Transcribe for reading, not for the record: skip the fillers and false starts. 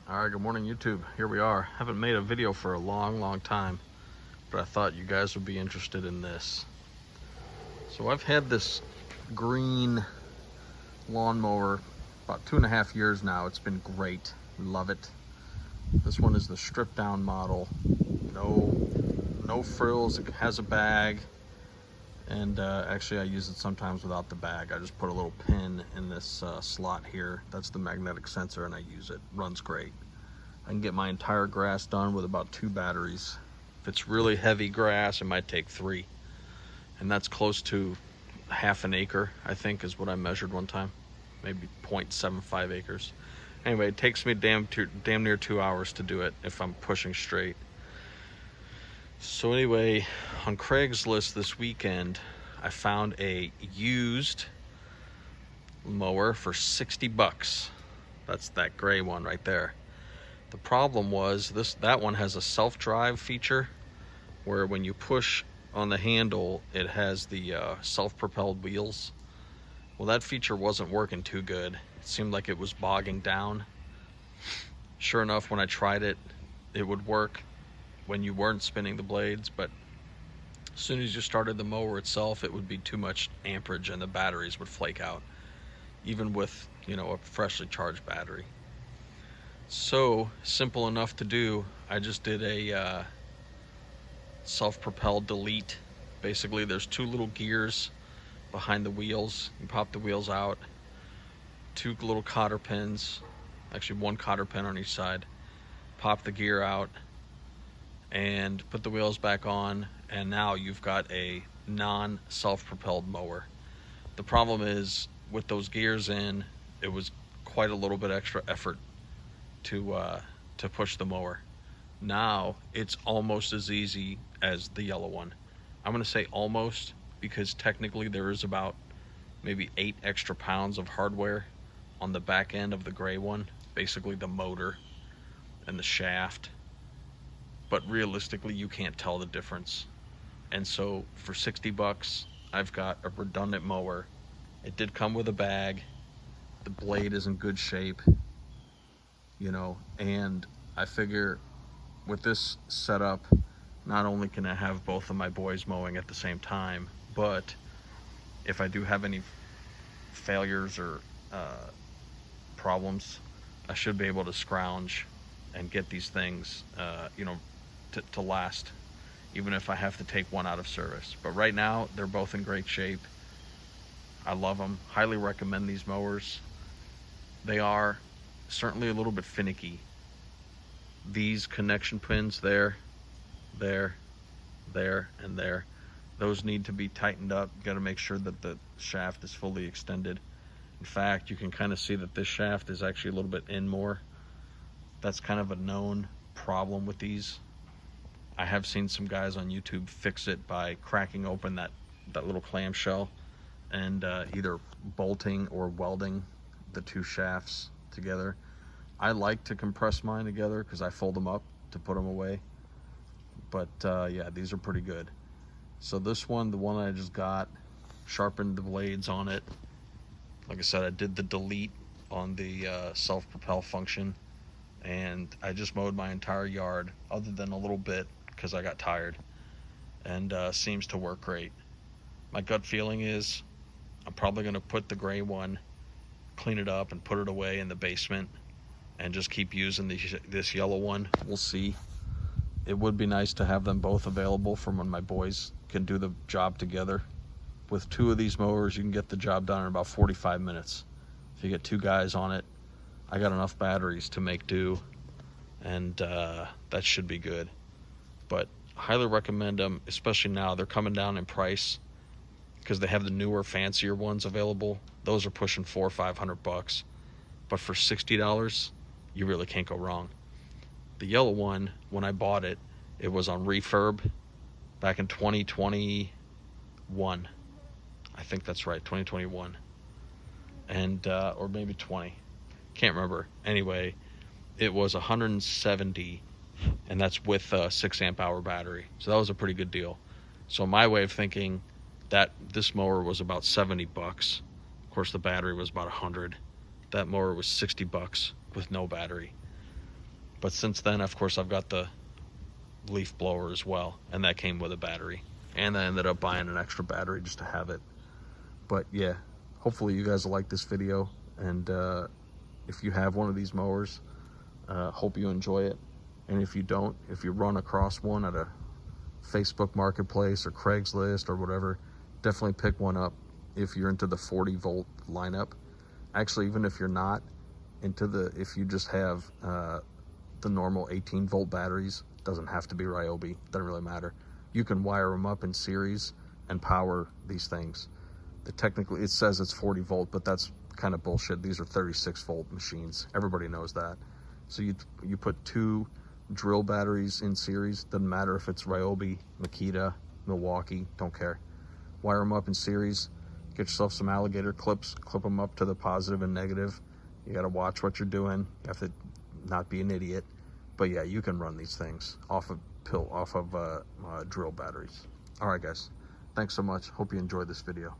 Alright, good morning YouTube. Here we are. Haven't made a video for a long time, but I thought you guys would be interested in this. So I've had this green lawnmower about 2.5 years now. It's been great. Love it. This one is the stripped down model. No frills. It has a bag. And actually I use it sometimes without the bag. I just put a little pin in this slot here. That's the magnetic sensor and I use it. Runs great. I can get my entire grass done with about 2 batteries. If it's really heavy grass, it might take 3. And that's close to half an acre, I think, is what I measured one time. Maybe 0.75 acres. Anyway, it takes me damn near 2 hours to do it if I'm pushing straight. So anyway, on Craigslist this weekend, I found a used mower for 60 bucks. That's that gray one right there. The problem was that one has a self-drive feature where when you push on the handle, it has the self-propelled wheels. Well, that feature wasn't working too good. It seemed like it was bogging down. Sure enough, when I tried it, it would work when you weren't spinning the blades, but as soon as you started the mower itself, it would be too much amperage and the batteries would flake out, even with, a freshly charged battery. So simple enough to do, I just did a self-propelled delete. Basically, there's 2 little gears behind the wheels. You pop the wheels out, 2 little cotter pins, actually 1 cotter pin on each side. Pop the gear out and put the wheels back on, and now you've got a non-self-propelled mower. The problem is, with those gears in, it was quite a little bit extra effort to push the mower. Now it's almost as easy as the yellow one. I'm going to say almost because technically there is about maybe 8 extra pounds of hardware on the back end of the gray one, basically the motor and the shaft, but realistically you can't tell the difference. And so for 60 bucks, I've got a redundant mower. It did come with a bag. The blade is in good shape, and I figure with this setup, not only can I have both of my boys mowing at the same time, but if I do have any failures or problems, I should be able to scrounge and get these things, to last, even if I have to take one out of service. But right now, they're both in great shape. I love them. Highly recommend these mowers. They are certainly a little bit finicky. These connection pins there, and there, those need to be tightened up. You got to make sure that the shaft is fully extended. In fact, you can kind of see that this shaft is actually a little bit in more. That's kind of a known problem with these. I have seen some guys on YouTube fix it by cracking open that little clamshell and either bolting or welding the 2 shafts together. I like to compress mine together because I fold them up to put them away. But yeah, these are pretty good. So this one, the one I just got, sharpened the blades on it. Like I said, I did the delete on the self-propel function, and I just mowed my entire yard other than a little bit because I got tired, and seems to work great. My gut feeling is I'm probably going to put the gray one, clean it up and put it away in the basement, and just keep using this yellow one. We'll see. It would be nice to have them both available for when my boys can do the job together. With 2 of these mowers, you can get the job done in about 45 minutes. If you get 2 guys on it, I got enough batteries to make do, and that should be good. But highly recommend them, especially now. They're coming down in price because they have the newer, fancier ones available. Those are pushing $400 or $500. But for $60, you really can't go wrong. The yellow one, when I bought it, it was on refurb back in 2021. I think that's right, 2021. And or maybe 20. Can't remember. Anyway, it was 170, and that's with a 6 amp hour battery. So that was a pretty good deal. So my way of thinking, that this mower was about 70 bucks. Of course, the battery was about 100. That mower was 60 bucks with no battery. But since then, of course, I've got the leaf blower as well, and that came with a battery. And I ended up buying an extra battery just to have it. But yeah, hopefully you guys will like this video. And if you have one of these mowers, hope you enjoy it. And if you don't, if you run across one at a Facebook Marketplace or Craigslist or whatever, definitely pick one up if you're into the 40 volt lineup. Actually, even if you're not into if you just have the normal 18 volt batteries, doesn't have to be Ryobi, doesn't really matter. You can wire them up in series and power these things. Technically, it says it's 40 volt, but that's kind of bullshit. These are 36 volt machines. Everybody knows that. So you put 2 drill batteries in series. Doesn't matter if it's Ryobi, Makita, Milwaukee, don't care. Wire them up in series. Get yourself some alligator clips. Clip them up to the positive and negative. You got to watch what you're doing. You have to not be an idiot. But yeah, you can run these things off of drill batteries. All right, guys. Thanks so much. Hope you enjoyed this video.